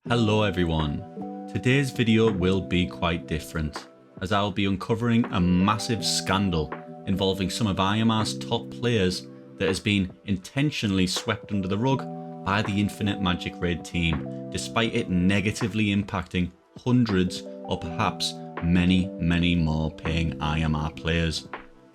Hello everyone. Today's video will be quite different, as I'll be uncovering a massive scandal involving some of IMR's top players that has been intentionally swept under the rug by the Infinite Magicraid team, despite it negatively impacting hundreds or perhaps many more paying IMR players.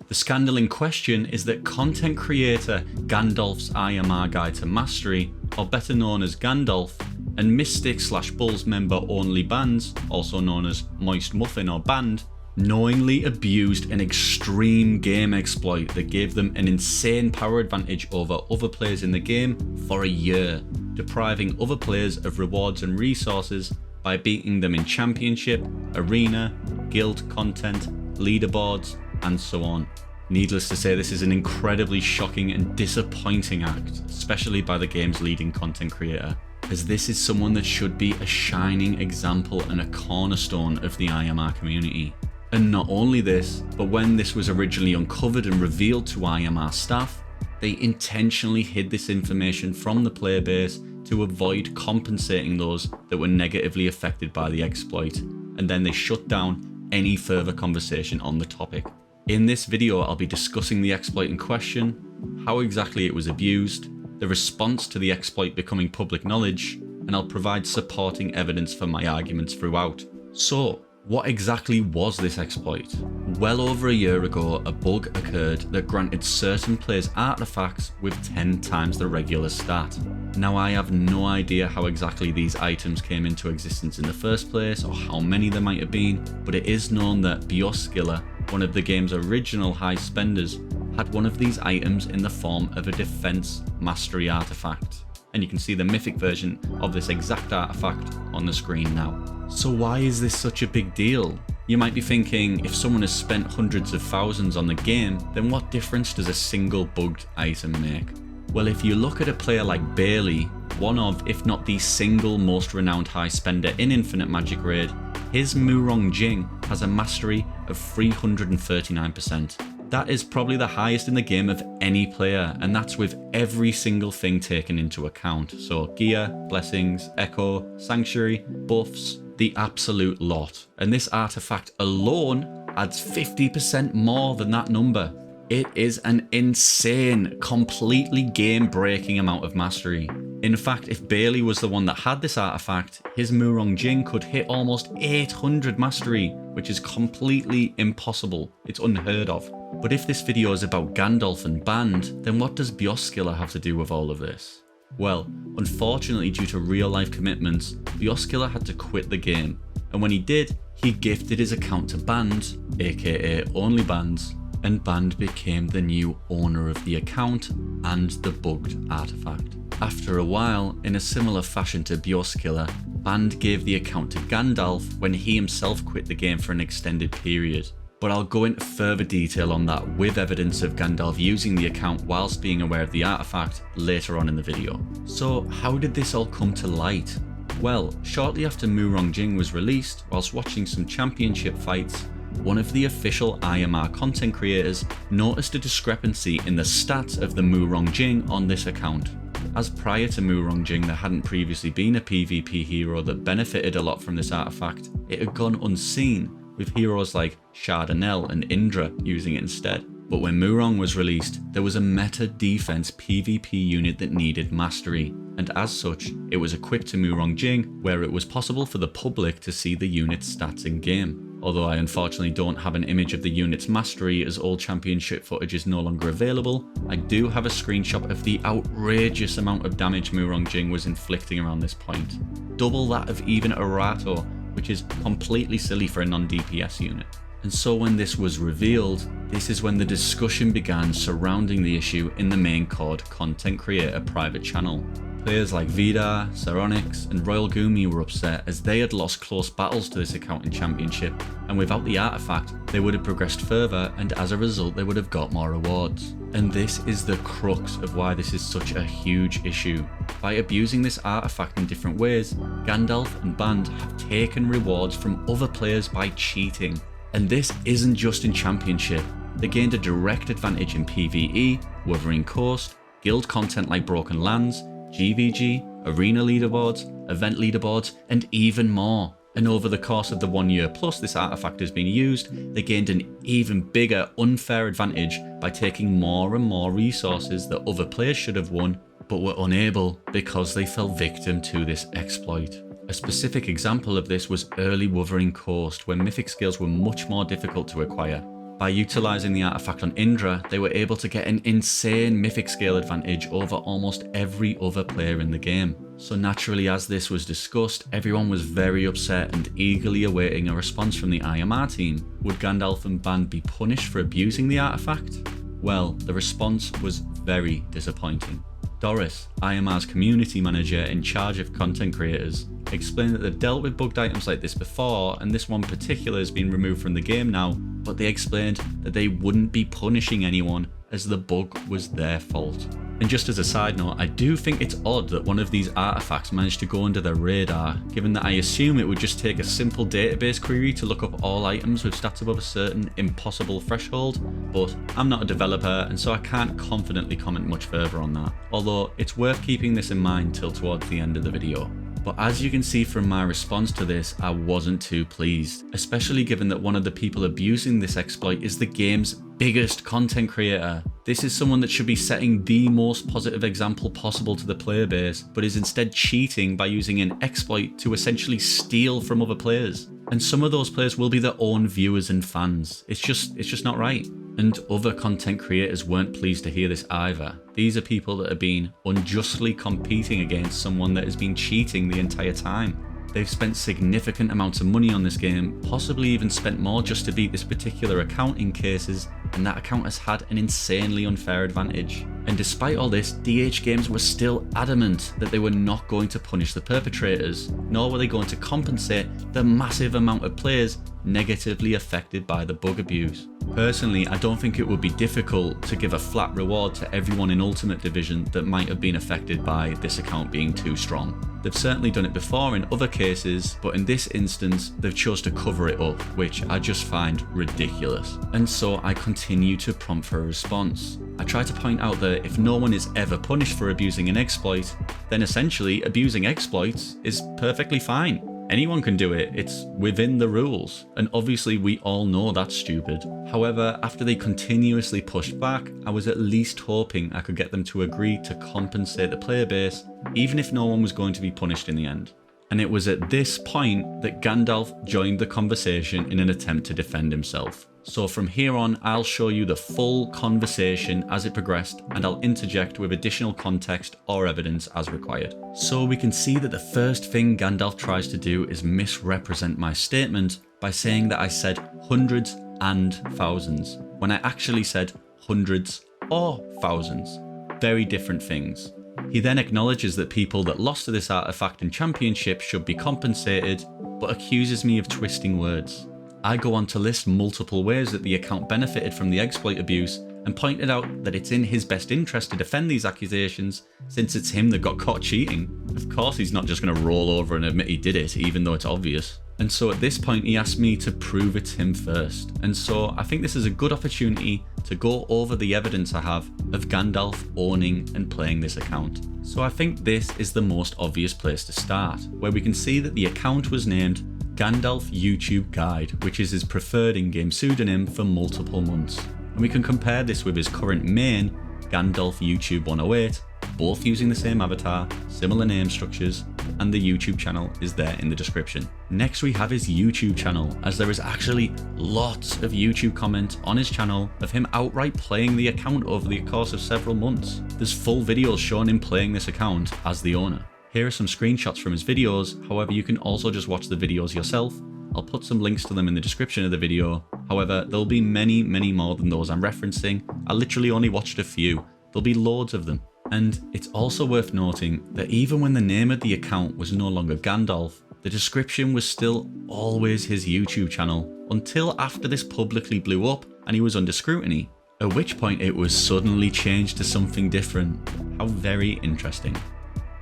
The scandal in question is that content creator Gandolf's IMR Guide to Mastery, or better known as Gandolf, and Mystic/Bulls member only bands, also known as Moist Muffin or Band, knowingly abused an extreme game exploit that gave them an insane power advantage over other players in the game for a year, depriving other players of rewards and resources by beating them in championship, arena, guild content, leaderboards, and so on. Needless to say, this is an incredibly shocking and disappointing act, especially by the game's leading content creator, as this is someone that should be a shining example and a cornerstone of the IMR community. And not only this, but when this was originally uncovered and revealed to IMR staff, they intentionally hid this information from the player base to avoid compensating those that were negatively affected by the exploit, and then they shut down any further conversation on the topic. In this video, I'll be discussing the exploit in question, how exactly it was abused, the response to the exploit becoming public knowledge, and I'll provide supporting evidence for my arguments throughout. So, what exactly was this exploit? Well over a year ago, a bug occurred that granted certain players artifacts with 10 times the regular stat. Now, I have no idea how exactly these items came into existence in the first place or how many there might have been, but it is known that Bioskiller, one of the game's original high spenders, had one of these items in the form of a defense mastery artifact. And you can see the mythic version of this exact artifact on the screen now. So why is this such a big deal? You might be thinking, if someone has spent hundreds of thousands on the game, then what difference does a single bugged item make? Well, if you look at a player like Bailey, one of, if not the single most renowned high spender in Infinite Magicraid, his Murong Jing has a mastery of 339%. That is probably the highest in the game of any player, and that's with every single thing taken into account. So gear, blessings, echo, sanctuary, buffs, the absolute lot. And this artifact alone adds 50% more than that number. It is an insane, completely game-breaking amount of mastery. In fact, if Bailey was the one that had this artifact, his Murong Jing could hit almost 800 mastery, which is completely impossible. It's unheard of. But if this video is about Gandalf and Band, then what does Bioskiller have to do with all of this? Well, unfortunately, due to real-life commitments, Bioskiller had to quit the game, and when he did, he gifted his account to Band, aka Only Bands, and Band became the new owner of the account and the bugged artifact. After a while, in a similar fashion to Bioskiller, Band gave the account to Gandalf when he himself quit the game for an extended period. But I'll go into further detail on that with evidence of Gandalf using the account whilst being aware of the artifact later on in the video. So how did this all come to light? Well, shortly after Murong Jing was released, whilst watching some championship fights, one of the official IMR content creators noticed a discrepancy in the stats of the Murong Jing on this account. As prior to Murong Jing there hadn't previously been a PvP hero that benefited a lot from this artifact, it had gone unseen, with heroes like Chardonnel and Indra using it instead. But when Murong was released, there was a meta defense PvP unit that needed mastery, and as such, it was equipped to Murong Jing, where it was possible for the public to see the unit's stats in game. Although I unfortunately don't have an image of the unit's mastery as all championship footage is no longer available, I do have a screenshot of the outrageous amount of damage Murong Jing was inflicting around this point. Double that of even Arato, which is completely silly for a non-DPS unit. And so when this was revealed, this is when the discussion began surrounding the issue in the main COD content creator private channel. Players like Vidar, Saronix and Royal Gumi were upset as they had lost close battles to this account in Championship, and without the artifact they would have progressed further, and as a result they would have got more rewards. And this is the crux of why this is such a huge issue. By abusing this artifact in different ways, Gandalf and Band have taken rewards from other players by cheating. And this isn't just in Championship. They gained a direct advantage in PvE, Wuthering Coast, guild content like Broken Lands, GVG, arena leaderboards, event leaderboards, and even more. And over the course of the 1 year plus this artifact has been used, they gained an even bigger unfair advantage by taking more and more resources that other players should have won, but were unable because they fell victim to this exploit. A specific example of this was early Wuthering Coast, where mythic skills were much more difficult to acquire. By utilising the artifact on Indra, they were able to get an insane mythic scale advantage over almost every other player in the game. So naturally, as this was discussed, everyone was very upset and eagerly awaiting a response from the IMR team. Would Gandalf and band be punished for abusing the artifact? Well, the response was very disappointing. Doris, IMR's community manager in charge of content creators, explained that they've dealt with bugged items like this before, and this one particular has been removed from the game now, but they explained that they wouldn't be punishing anyone as the bug was their fault. And just as a side note, I do think it's odd that one of these artifacts managed to go under their radar, given that I assume it would just take a simple database query to look up all items with stats above a certain impossible threshold, but I'm not a developer and so I can't confidently comment much further on that, although it's worth keeping this in mind till towards the end of the video. But as you can see from my response to this, I wasn't too pleased, especially given that one of the people abusing this exploit is the game's biggest content creator. This is someone that should be setting the most positive example possible to the player base, but is instead cheating by using an exploit to essentially steal from other players. And some of those players will be their own viewers and fans. It's just not right. And other content creators weren't pleased to hear this either. These are people that have been unjustly competing against someone that has been cheating the entire time. They've spent significant amounts of money on this game, possibly even spent more just to beat this particular account in cases, and that account has had an insanely unfair advantage. And despite all this, DH Games were still adamant that they were not going to punish the perpetrators, nor were they going to compensate the massive amount of players negatively affected by the bug abuse. Personally, I don't think it would be difficult to give a flat reward to everyone in Ultimate Division that might have been affected by this account being too strong. They've certainly done it before in other cases, but in this instance, they've chose to cover it up, which I just find ridiculous. And so I continue to prompt for a response. I try to point out that if no one is ever punished for abusing an exploit, then essentially abusing exploits is perfectly fine. Anyone can do it, it's within the rules, and obviously we all know that's stupid. However, after they continuously pushed back, I was at least hoping I could get them to agree to compensate the player base, even if no one was going to be punished in the end. And it was at this point that Gandalf joined the conversation in an attempt to defend himself. So from here on, I'll show you the full conversation as it progressed, and I'll interject with additional context or evidence as required. So we can see that the first thing Gandalf tries to do is misrepresent my statement by saying that I said hundreds and thousands, when I actually said hundreds or thousands. Very different things. He then acknowledges that people that lost to this artifact in Championship should be compensated, but accuses me of twisting words. I go on to list multiple ways that the account benefited from the exploit abuse and pointed out that it's in his best interest to defend these accusations since it's him that got caught cheating. Of course he's not just going to roll over and admit he did it, even though it's obvious. And so at this point he asked me to prove it's him first. And so I think this is a good opportunity to go over the evidence I have of Gandalf owning and playing this account. So I think this is the most obvious place to start, where we can see that the account was named Gandalf YouTube Guide, which is his preferred in-game pseudonym for multiple months. And we can compare this with his current main, Gandalf YouTube 108, both using the same avatar, similar name structures, and the YouTube channel is there in the description. Next we have his YouTube channel, as there is actually lots of YouTube comment on his channel of him outright playing the account over the course of several months. There's full videos showing him playing this account as the owner. Here are some screenshots from his videos, however you can also just watch the videos yourself. I'll put some links to them in the description of the video, however there'll be many more than those I'm referencing. I literally only watched a few, there'll be loads of them. And it's also worth noting that even when the name of the account was no longer Gandalf, the description was still always his YouTube channel, until after this publicly blew up and he was under scrutiny, at which point it was suddenly changed to something different. How very interesting.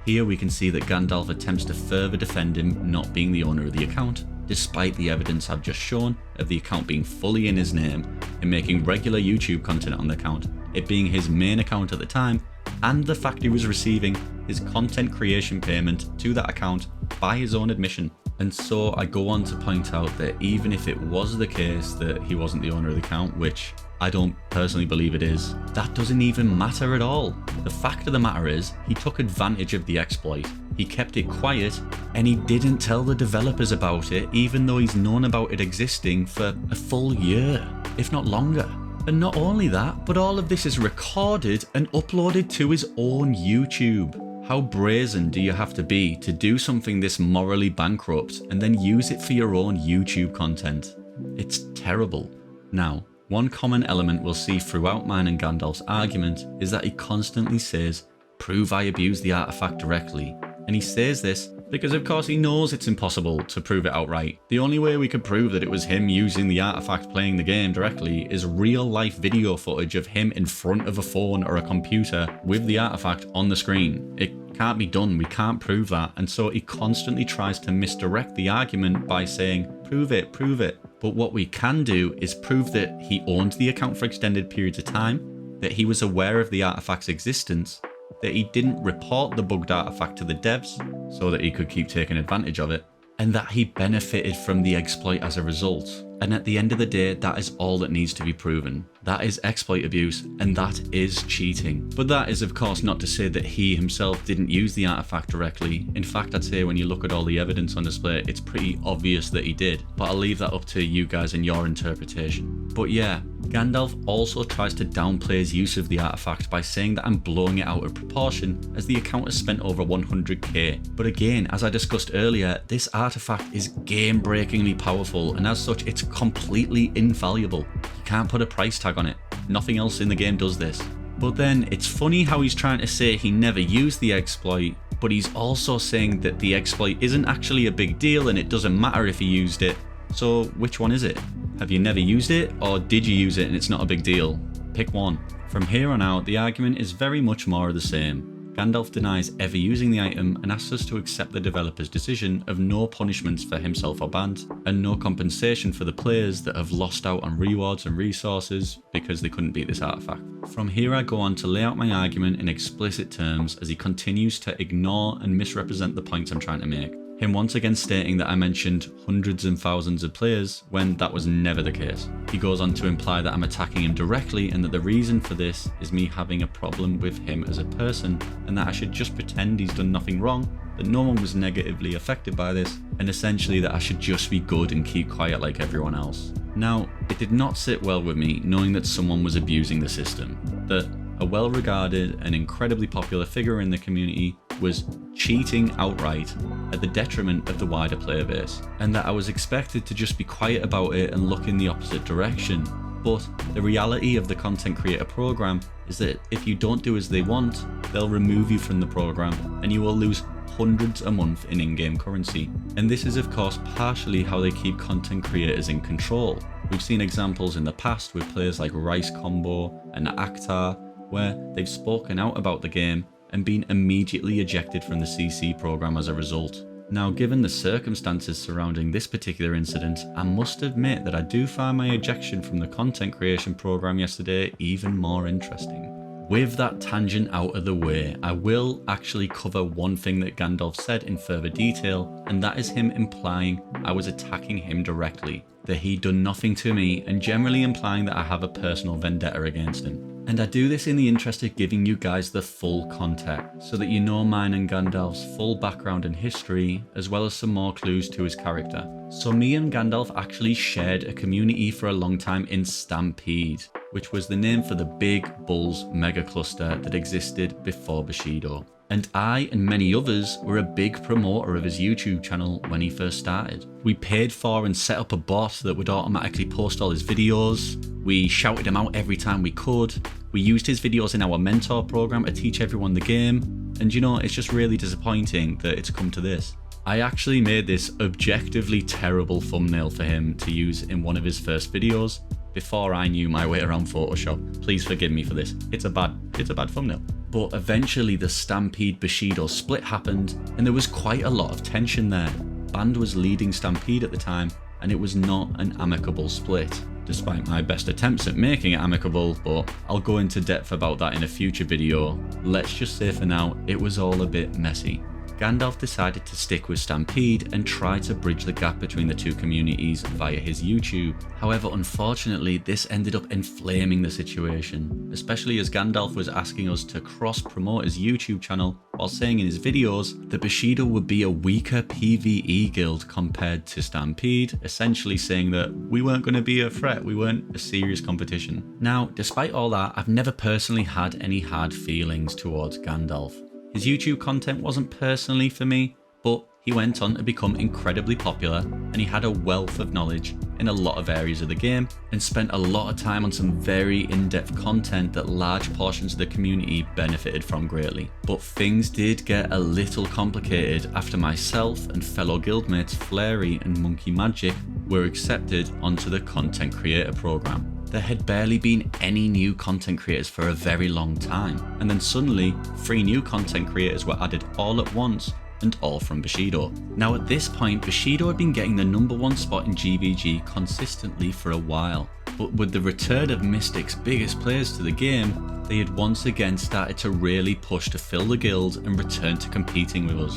Here we can see that Gandalf attempts to further defend him not being the owner of the account, despite the evidence I've just shown of the account being fully in his name and making regular YouTube content on the account, it being his main account at the time, and the fact he was receiving his content creation payment to that account by his own admission. And so I go on to point out that even if it was the case that he wasn't the owner of the account, which I don't personally believe it is, that doesn't even matter at all. The fact of the matter is, he took advantage of the exploit. He kept it quiet, and he didn't tell the developers about it, even though he's known about it existing for a full year, if not longer. And not only that, but all of this is recorded and uploaded to his own YouTube. How brazen do you have to be to do something this morally bankrupt and then use it for your own YouTube content? It's terrible. Now, one common element we'll see throughout mine and Gandalf's argument is that he constantly says, "Prove I abused the artifact directly." And he says this because of course he knows it's impossible to prove it outright. The only way we could prove that it was him using the artifact playing the game directly is real life video footage of him in front of a phone or a computer with the artifact on the screen. It can't be done, we can't prove that, and so he constantly tries to misdirect the argument by saying, prove it, prove it. But what we can do is prove that he owned the account for extended periods of time, that he was aware of the artifact's existence, that he didn't report the bugged artifact to the devs so that he could keep taking advantage of it, and that he benefited from the exploit as a result. And at the end of the day, that is all that needs to be proven. That is exploit abuse, and that is cheating. But that is of course not to say that he himself didn't use the artifact directly. In fact, I'd say when you look at all the evidence on display, it's pretty obvious that he did. But I'll leave that up to you guys and your interpretation. But yeah, Gandalf also tries to downplay his use of the artifact by saying that I'm blowing it out of proportion, as the account has spent over 100k. But again, as I discussed earlier, this artifact is game-breakingly powerful, and as such it's completely invaluable. You can't put a price tag on it. Nothing else in the game does this. But then it's funny how he's trying to say he never used the exploit, but he's also saying that the exploit isn't actually a big deal and it doesn't matter if he used it. So which one is it? Have you never used it, or did you use it and it's not a big deal? Pick one. From here on out, the argument is very much more of the same. Gandalf denies ever using the item and asks us to accept the developer's decision of no punishments for himself or band, and no compensation for the players that have lost out on rewards and resources because they couldn't beat this artifact. From here I go on to lay out my argument in explicit terms as he continues to ignore and misrepresent the points I'm trying to make. Him once again stating that I mentioned hundreds and thousands of players when that was never the case. He goes on to imply that I'm attacking him directly and that the reason for this is me having a problem with him as a person, and that I should just pretend he's done nothing wrong, that no one was negatively affected by this, and essentially that I should just be good and keep quiet like everyone else. Now, it did not sit well with me knowing that someone was abusing the system, that a well-regarded and incredibly popular figure in the community was cheating outright at the detriment of the wider player base, and that I was expected to just be quiet about it and look in the opposite direction. But the reality of the content creator program is that if you don't do as they want, they'll remove you from the program and you will lose hundreds a month in in-game currency. And this is of course partially how they keep content creators in control. We've seen examples in the past with players like Rice Combo and Akhtar, where they've spoken out about the game and been immediately ejected from the CC program as a result. Now, given the circumstances surrounding this particular incident, I must admit that I do find my ejection from the content creation program yesterday even more interesting. With that tangent out of the way, I will actually cover one thing that Gandalf said in further detail, and that is him implying I was attacking him directly, that he'd done nothing to me, and generally implying that I have a personal vendetta against him. And I do this in the interest of giving you guys the full context, so that you know mine and Gandalf's full background and history, as well as some more clues to his character. So me and Gandalf actually shared a community for a long time in Stampede, which was the name for the Big Bulls mega cluster that existed before Bushido. And I and many others were a big promoter of his YouTube channel when he first started. We paid for and set up a bot that would automatically post all his videos. We shouted him out every time we could. We used his videos in our mentor program to teach everyone the game. And you know, it's just really disappointing that it's come to this. I actually made this objectively terrible thumbnail for him to use in one of his first videos before I knew my way around Photoshop. Please forgive me for this. It's a bad thumbnail. But eventually the Stampede Bushido split happened and there was quite a lot of tension there. Band was leading Stampede at the time and it was not an amicable split. despite my best attempts at making it amicable, but I'll go into depth about that in a future video. Let's just say for now, it was all a bit messy. Gandalf decided to stick with Stampede and try to bridge the gap between the two communities via his YouTube. However, unfortunately, this ended up inflaming the situation, especially as Gandalf was asking us to cross-promote his YouTube channel while saying in his videos that Bushido would be a weaker PvE guild compared to Stampede, essentially saying that we weren't going to be a threat, we weren't a serious competition. Now, despite all that, I've never personally had any hard feelings towards Gandalf. His YouTube content wasn't personally for me, but he went on to become incredibly popular and he had a wealth of knowledge in a lot of areas of the game and spent a lot of time on some very in-depth content that large portions of the community benefited from greatly. But things did get a little complicated after myself and fellow guildmates Flary and Monkey Magic were accepted onto the content creator program. There had barely been any new content creators for a very long time, and then suddenly 3 new content creators were added all at once, and all from Bushido. Now at this point, Bushido had been getting the #1 spot in GVG consistently for a while, but with the return of Mystic's biggest players to the game, they had once again started to really push to fill the guild and return to competing with us.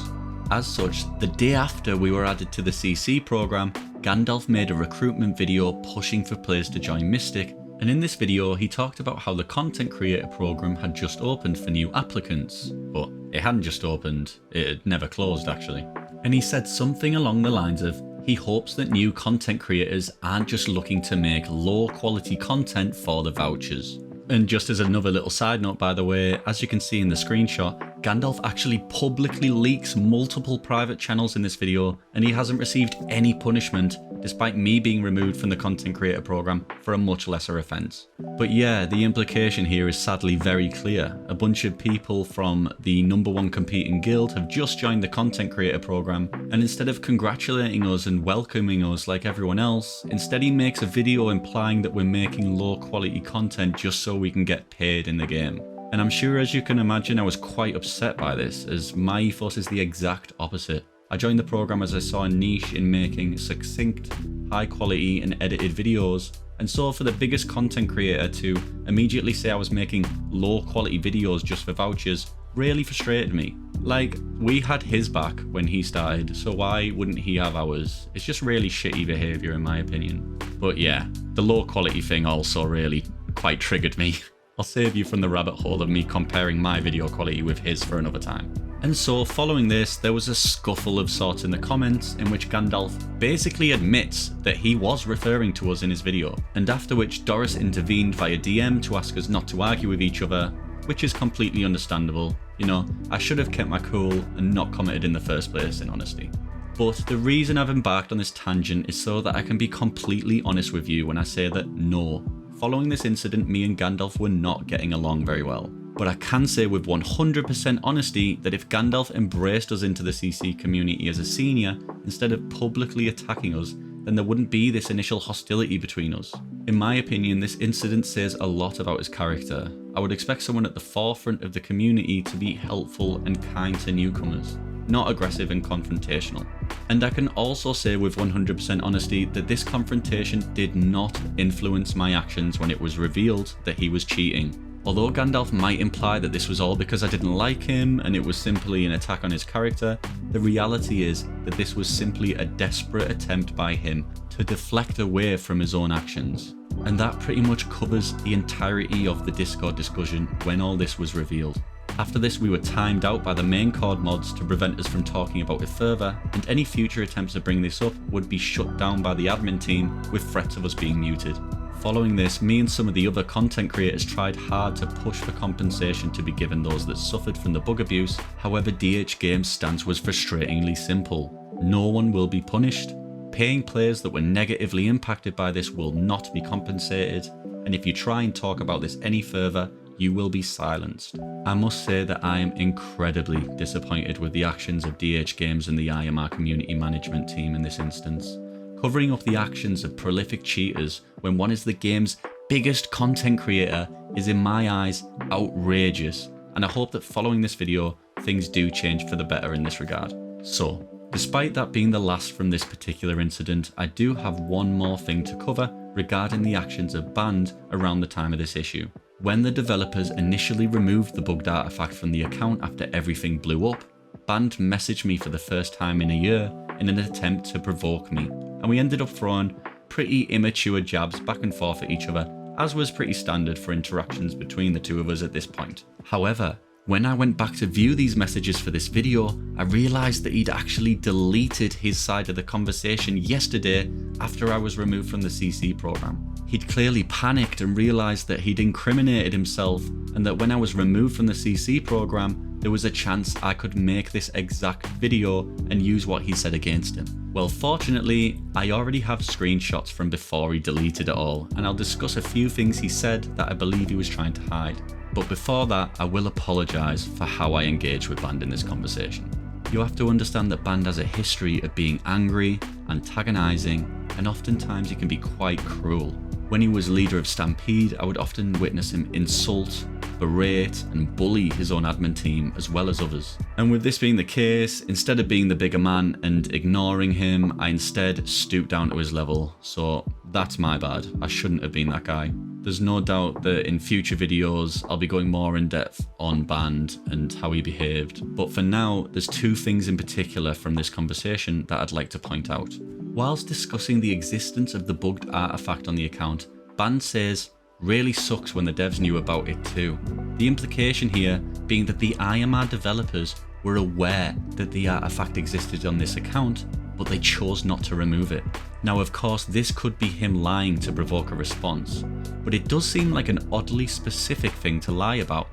As such, the day after we were added to the CC program, Gandalf made a recruitment video pushing for players to join Mystic, and in this video he talked about how the content creator program had just opened for new applicants, but it hadn't just opened, it had never closed actually. And he said something along the lines of, he hopes that new content creators aren't just looking to make low quality content for the vouchers. And just as another little side note by the way, as you can see in the screenshot, Gandalf actually publicly leaks multiple private channels in this video and he hasn't received any punishment despite me being removed from the content creator program for a much lesser offence. But yeah, the implication here is sadly very clear. A bunch of people from the #1 competing guild have just joined the content creator program, and instead of congratulating us and welcoming us like everyone else, instead he makes a video implying that we're making low quality content just so we can get paid in the game. And I'm sure, as you can imagine, I was quite upset by this, as my ethos is the exact opposite. I joined the program as I saw a niche in making succinct, high quality and edited videos, and so for the biggest content creator to immediately say I was making low quality videos just for vouchers really frustrated me. Like, we had his back when he started, so why wouldn't he have ours? It's just really shitty behaviour in my opinion. But yeah, the low quality thing also really quite triggered me. I'll save you from the rabbit hole of me comparing my video quality with his for another time. And so following this, there was a scuffle of sorts in the comments in which Gandalf basically admits that he was referring to us in his video, and after which Doris intervened via DM to ask us not to argue with each other, which is completely understandable. You know, I should have kept my cool and not commented in the first place, in honesty. But the reason I've embarked on this tangent is so that I can be completely honest with you when I say that no, following this incident, me and Gandalf were not getting along very well. But I can say with 100% honesty that if Gandalf embraced us into the CC community as a senior, instead of publicly attacking us, then there wouldn't be this initial hostility between us. In my opinion, this incident says a lot about his character. I would expect someone at the forefront of the community to be helpful and kind to newcomers, not aggressive and confrontational. And I can also say with 100% honesty that this confrontation did not influence my actions when it was revealed that he was cheating. Although Gandalf might imply that this was all because I didn't like him and it was simply an attack on his character, the reality is that this was simply a desperate attempt by him to deflect away from his own actions. And that pretty much covers the entirety of the Discord discussion when all this was revealed. After this, we were timed out by the main COD mods to prevent us from talking about it further, and any future attempts to bring this up would be shut down by the admin team with threats of us being muted. Following this, me and some of the other content creators tried hard to push for compensation to be given those that suffered from the bug abuse. However, DH Games' stance was frustratingly simple. No one will be punished. Paying players that were negatively impacted by this will not be compensated, and if you try and talk about this any further, you will be silenced. I must say that I am incredibly disappointed with the actions of DH Games and the IMR community management team in this instance. Covering up the actions of prolific cheaters when one is the game's biggest content creator is, in my eyes, outrageous, and I hope that following this video, things do change for the better in this regard. So, despite that being the last from this particular incident, I do have one more thing to cover, regarding the actions of Band around the time of this issue. When the developers initially removed the bugged artifact from the account after everything blew up, Band messaged me for the first time in a year in an attempt to provoke me, and we ended up throwing pretty immature jabs back and forth at each other, as was pretty standard for interactions between the two of us at this point. However, when I went back to view these messages for this video, I realised that he'd actually deleted his side of the conversation yesterday after I was removed from the CC program. He'd clearly panicked and realised that he'd incriminated himself, and that when I was removed from the CC program, there was a chance I could make this exact video and use what he said against him. Well, fortunately, I already have screenshots from before he deleted it all, and I'll discuss a few things he said that I believe he was trying to hide. But before that, I will apologise for how I engaged with Band in this conversation. You have to understand that Band has a history of being angry, antagonising, and oftentimes he can be quite cruel. When he was leader of Stampede, I would often witness him insult, berate, and bully his own admin team as well as others. And with this being the case, instead of being the bigger man and ignoring him, I instead stooped down to his level. So that's my bad. I shouldn't have been that guy. There's no doubt that in future videos, I'll be going more in depth on Band and how he behaved. But for now, there's two things in particular from this conversation that I'd like to point out. Whilst discussing the existence of the bugged artifact on the account, Band says, "Really sucks when the devs knew about it too." The implication here being that the IMR developers were aware that the artifact existed on this account, but they chose not to remove it. Now, of course, this could be him lying to provoke a response, but it does seem like an oddly specific thing to lie about.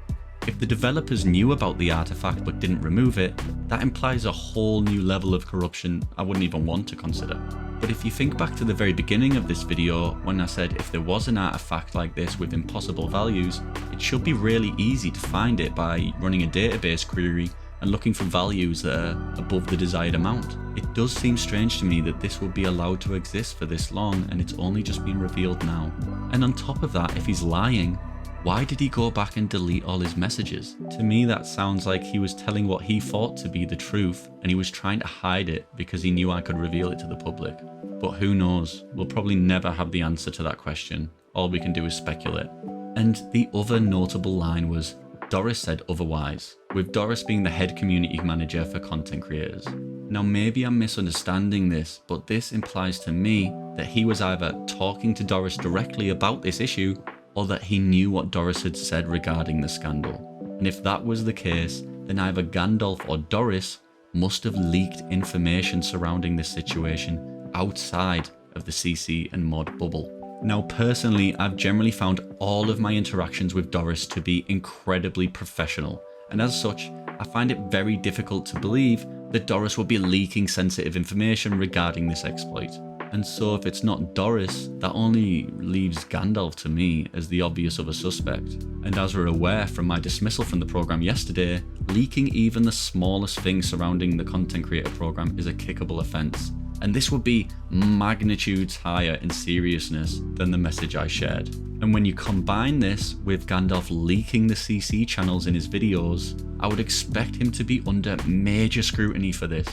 If the developers knew about the artifact but didn't remove it, that implies a whole new level of corruption I wouldn't even want to consider. But if you think back to the very beginning of this video, when I said if there was an artifact like this with impossible values, it should be really easy to find it by running a database query and looking for values that are above the desired amount. It does seem strange to me that this would be allowed to exist for this long and it's only just been revealed now. And on top of that, if he's lying, why did he go back and delete all his messages? To me, that sounds like he was telling what he thought to be the truth and he was trying to hide it because he knew I could reveal it to the public. But who knows? We'll probably never have the answer to that question. All we can do is speculate. And the other notable line was, Doris said otherwise, with Doris being the head community manager for content creators. Now maybe I'm misunderstanding this, but this implies to me that he was either talking to Doris directly about this issue or that he knew what Doris had said regarding the scandal. And if that was the case, then either Gandalf or Doris must have leaked information surrounding this situation outside of the CC and mod bubble. Now personally, I've generally found all of my interactions with Doris to be incredibly professional, and as such, I find it very difficult to believe that Doris would be leaking sensitive information regarding this exploit. And so if it's not Doris, that only leaves Gandalf to me as the obvious other suspect. And as we're aware from my dismissal from the program yesterday, leaking even the smallest thing surrounding the content creator program is a kickable offence. And this would be magnitudes higher in seriousness than the message I shared. And when you combine this with Gandalf leaking the CC channels in his videos, I would expect him to be under major scrutiny for this.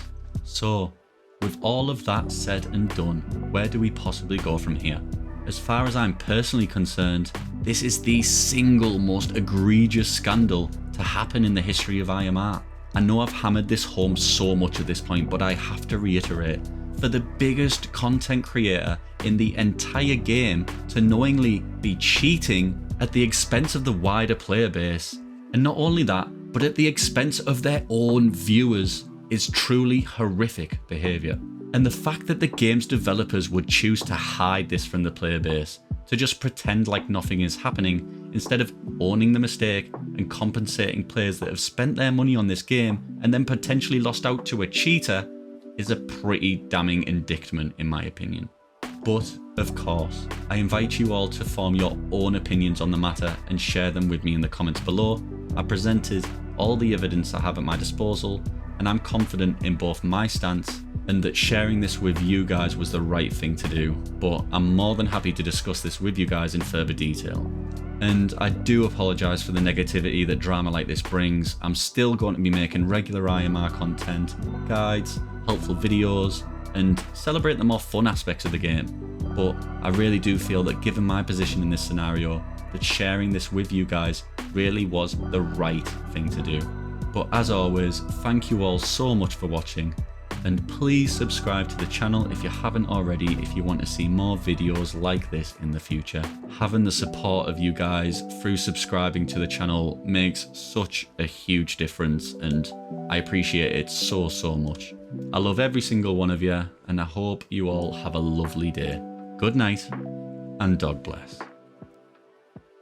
So, with all of that said and done, where do we possibly go from here? As far as I'm personally concerned, this is the single most egregious scandal to happen in the history of IMR. I know I've hammered this home so much at this point, but I have to reiterate, for the biggest content creator in the entire game to knowingly be cheating at the expense of the wider player base, and not only that, but at the expense of their own viewers, is truly horrific behaviour. And the fact that the game's developers would choose to hide this from the player base, to just pretend like nothing is happening, instead of owning the mistake and compensating players that have spent their money on this game and then potentially lost out to a cheater, is a pretty damning indictment in my opinion. But, of course, I invite you all to form your own opinions on the matter and share them with me in the comments below. I presented all the evidence I have at my disposal, and I'm confident in both my stance and that sharing this with you guys was the right thing to do, but I'm more than happy to discuss this with you guys in further detail. And I do apologise for the negativity that drama like this brings. I'm still going to be making regular IMR content, guides, helpful videos, and celebrate the more fun aspects of the game. but I really do feel that given my position in this scenario, that sharing this with you guys really was the right thing to do. But as always, thank you all so much for watching, and please subscribe to the channel if you haven't already if you want to see more videos like this in the future. Having the support of you guys through subscribing to the channel makes such a huge difference, and I appreciate it so much. I love every single one of you, and I hope you all have a lovely day. Good night, and God bless.